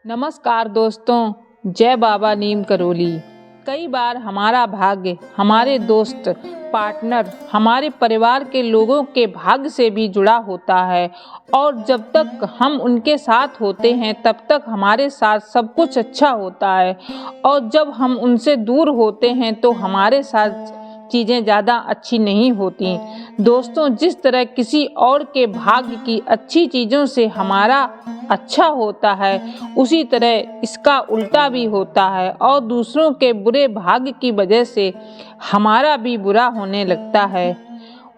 नमस्कार दोस्तों, जय बाबा नीम करोली। कई बार हमारा भाग्य हमारे दोस्त, पार्टनर, हमारे परिवार के लोगों के भाग्य से भी जुड़ा होता है और जब तक हम उनके साथ होते हैं तब तक हमारे साथ सब कुछ अच्छा होता है और जब हम उनसे दूर होते हैं तो हमारे साथ चीज़ें ज़्यादा अच्छी नहीं होती। दोस्तों, जिस तरह किसी और के भाग्य की अच्छी चीज़ों से हमारा अच्छा होता है, उसी तरह इसका उल्टा भी होता है और दूसरों के बुरे भाग्य की वजह से हमारा भी बुरा होने लगता है।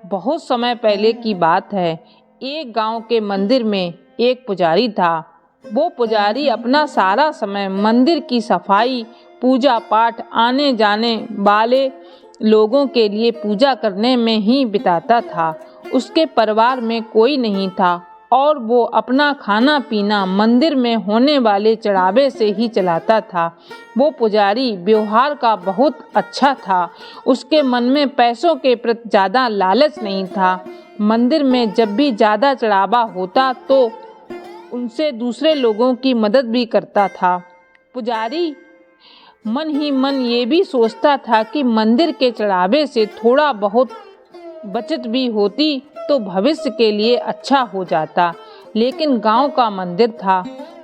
बहुत समय पहले की बात है। एक गांव के मंदिर में एक पुजारी था। वो पुजारी अपना सारा समय मंदिर की सफाई, पूजा पाठ, आने जाने वाले लोगों के लिए पूजा करने में ही बिताता था। उसके परिवार में कोई नहीं था और वो अपना खाना पीना मंदिर में होने वाले चढ़ावे से ही चलाता था। वो पुजारी व्यवहार का बहुत अच्छा था। उसके मन में पैसों के प्रति ज़्यादा लालच नहीं था। मंदिर में जब भी ज़्यादा चढ़ावा होता तो उनसे दूसरे लोगों की मदद भी करता था। पुजारी मन ही मन ये भी सोचता था कि मंदिर के चढ़ावे से थोड़ा बहुत बचत भी होती तो भविष्य के लिए अच्छा हो जाता। लेकिन गांव का मंदिर था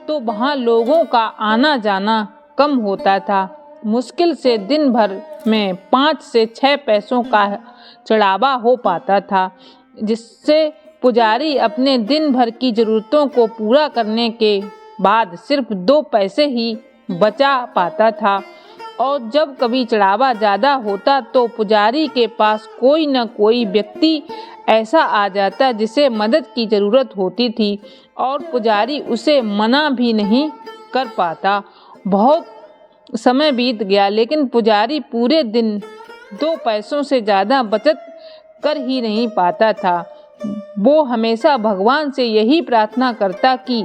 तो वहाँ लोगों का आना जाना कम होता था। मुश्किल से दिन भर में 5 से 6 पैसों का चढ़ावा हो पाता था, जिससे पुजारी अपने दिन भर की ज़रूरतों को पूरा करने के बाद सिर्फ 2 पैसे ही बचा पाता था। और जब कभी चढ़ावा ज़्यादा होता तो पुजारी के पास कोई न कोई व्यक्ति ऐसा आ जाता जिसे मदद की ज़रूरत होती थी और पुजारी उसे मना भी नहीं कर पाता। बहुत समय बीत गया लेकिन पुजारी पूरे दिन 2 पैसों से ज़्यादा बचत कर ही नहीं पाता था। वो हमेशा भगवान से यही प्रार्थना करता कि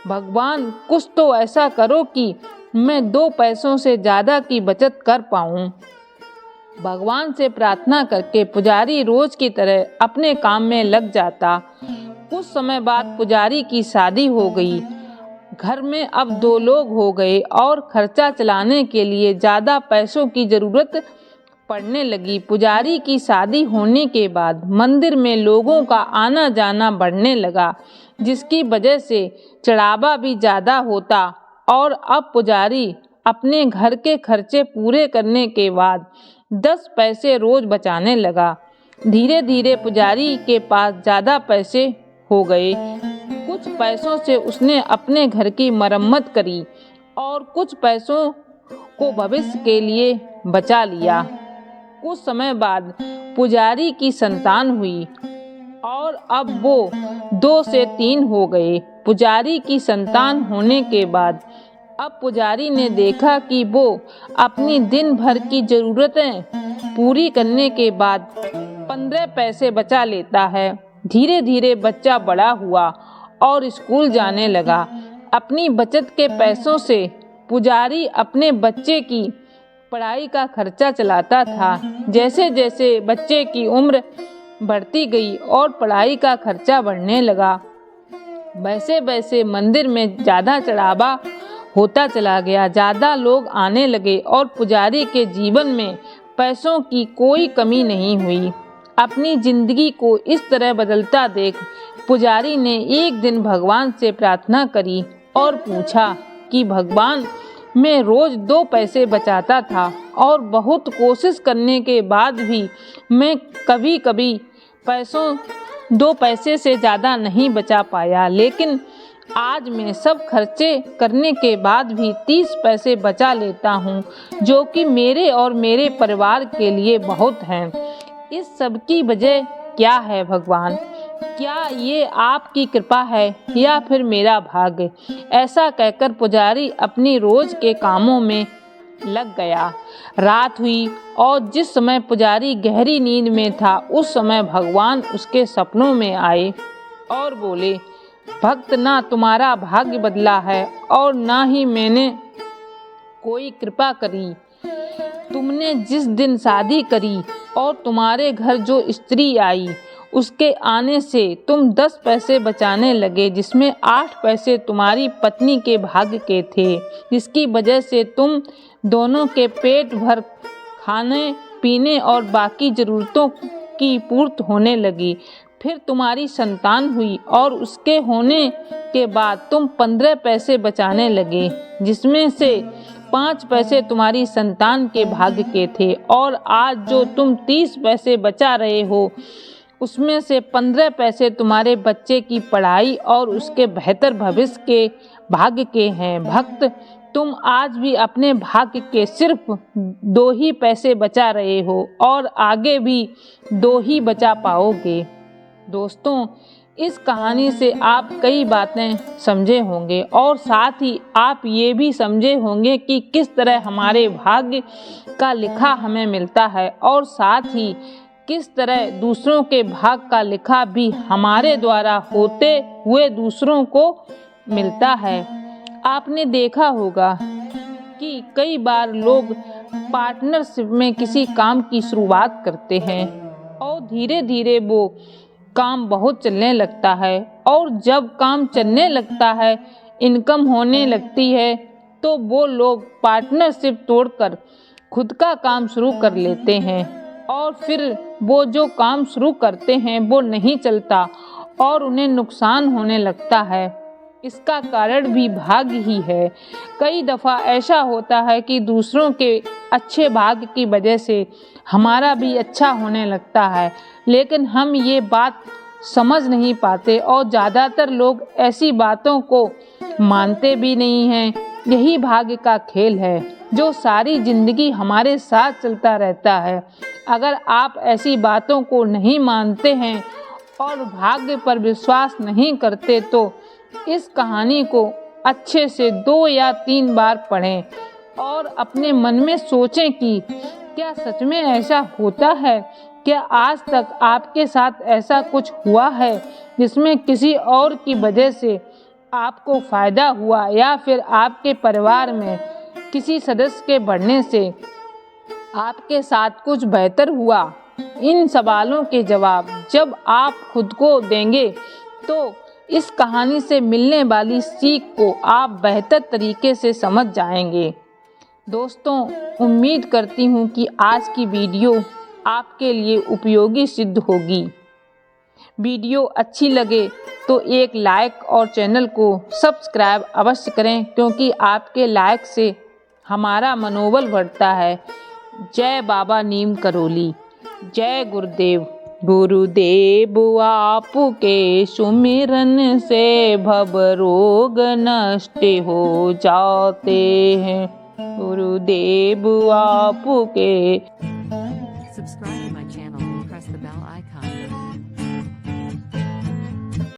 भगवान कुछ तो ऐसा करो कि मैं 2 पैसों से ज़्यादा की बचत कर पाऊँ। भगवान से प्रार्थना करके पुजारी रोज की तरह अपने काम में लग जाता। कुछ समय बाद पुजारी की शादी हो गई। घर में अब 2 लोग हो गए और खर्चा चलाने के लिए ज़्यादा पैसों की ज़रूरत पड़ने लगी। पुजारी की शादी होने के बाद मंदिर में लोगों का आना जाना बढ़ने लगा, जिसकी वजह से चढ़ावा भी ज़्यादा होता और अब पुजारी अपने घर के खर्चे पूरे करने के बाद 10 पैसे रोज बचाने लगा। धीरे धीरे पुजारी के पास ज़्यादा पैसे हो गए। कुछ पैसों से उसने अपने घर की मरम्मत करी और कुछ पैसों को भविष्य के लिए बचा लिया। कुछ समय बाद पुजारी की संतान हुई और अब वो 2 से 3 हो गए। पुजारी की संतान होने के बाद अब पुजारी ने देखा कि वो अपनी दिन भर की ज़रूरतें पूरी करने के बाद 15 पैसे बचा लेता है। धीरे धीरे बच्चा बड़ा हुआ और स्कूल जाने लगा। अपनी बचत के पैसों से पुजारी अपने बच्चे की पढ़ाई का खर्चा चलाता था। जैसे जैसे बच्चे की उम्र बढ़ती गई और पढ़ाई का खर्चा बढ़ने लगा, वैसे वैसे मंदिर में ज़्यादा चढ़ावा होता चला गया। ज़्यादा लोग आने लगे और पुजारी के जीवन में पैसों की कोई कमी नहीं हुई। अपनी जिंदगी को इस तरह बदलता देख पुजारी ने एक दिन भगवान से प्रार्थना करी और पूछा कि भगवान, मैं रोज 2 पैसे बचाता था और बहुत कोशिश करने के बाद भी मैं कभी कभी 2 पैसे से ज़्यादा नहीं बचा पाया, लेकिन आज मैं सब खर्चे करने के बाद भी 30 पैसे बचा लेता हूँ, जो कि मेरे और मेरे परिवार के लिए बहुत हैं। इस सब की वजह क्या है भगवान? क्या ये आपकी कृपा है या फिर मेरा भाग्य? ऐसा कहकर पुजारी अपनी रोज के कामों में लग गया। रात हुई और जिस समय पुजारी गहरी नींद में था उस समय भगवान उसके सपनों में आए और बोले, भक्त, ना तुम्हारा भाग्य बदला है और ना ही मैंने कोई कृपा करी। तुमने जिस दिन शादी करी और तुम्हारे घर जो स्त्री आई उसके आने से तुम 10 पैसे बचाने लगे, जिसमें 8 पैसे तुम्हारी पत्नी के भाग्य के थे, जिसकी वजह से तुम दोनों के पेट भर खाने पीने और बाकी ज़रूरतों की पूर्ति होने लगी। फिर तुम्हारी संतान हुई और उसके होने के बाद तुम 15 पैसे बचाने लगे, जिसमें से 5 पैसे तुम्हारी संतान के भाग्य के थे, और आज जो तुम 30 पैसे बचा रहे हो उसमें से 15 पैसे तुम्हारे बच्चे की पढ़ाई और उसके बेहतर भविष्य के भाग्य के हैं। भक्त, तुम आज भी अपने भाग्य के सिर्फ 2 ही पैसे बचा रहे हो और आगे भी 2 ही बचा पाओगे। दोस्तों, इस कहानी से आप कई बातें समझे होंगे और साथ ही आप ये भी समझे होंगे कि किस तरह हमारे भाग्य का लिखा हमें मिलता है और साथ ही किस तरह दूसरों के भाग्य का लिखा भी हमारे द्वारा होते हुए दूसरों को मिलता है। आपने देखा होगा कि कई बार लोग पार्टनरशिप में किसी काम की शुरुआत करते हैं और धीरे धीरे वो काम बहुत चलने लगता है, और जब काम चलने लगता है, इनकम होने लगती है, तो वो लोग पार्टनरशिप तोड़कर खुद का काम शुरू कर लेते हैं और फिर वो जो काम शुरू करते हैं वो नहीं चलता और उन्हें नुकसान होने लगता है। इसका कारण भी भाग्य ही है। कई दफ़ा ऐसा होता है कि दूसरों के अच्छे भाग्य की वजह से हमारा भी अच्छा होने लगता है, लेकिन हम ये बात समझ नहीं पाते और ज़्यादातर लोग ऐसी बातों को मानते भी नहीं हैं। यही भाग्य का खेल है जो सारी ज़िंदगी हमारे साथ चलता रहता है। अगर आप ऐसी बातों को नहीं मानते हैं और भाग्य पर विश्वास नहीं करते तो इस कहानी को अच्छे से 2 या 3 बार पढ़ें और अपने मन में सोचें कि क्या सच में ऐसा होता है? क्या आज तक आपके साथ ऐसा कुछ हुआ है जिसमें किसी और की वजह से आपको फ़ायदा हुआ या फिर आपके परिवार में किसी सदस्य के बढ़ने से आपके साथ कुछ बेहतर हुआ? इन सवालों के जवाब जब आप खुद को देंगे तो इस कहानी से मिलने वाली सीख को आप बेहतर तरीके से समझ जाएंगे। दोस्तों, उम्मीद करती हूँ कि आज की वीडियो आपके लिए उपयोगी सिद्ध होगी। वीडियो अच्छी लगे तो एक लाइक और चैनल को सब्सक्राइब अवश्य करें, क्योंकि आपके लाइक से हमारा मनोबल बढ़ता है। जय बाबा नीम करोली। जय गुरुदेव। गुरुदेव आपके सुमिरन से भव रोग नष्ट हो जाते हैं। गुरुदेव आपके Subscribe to my channel and press the bell icon.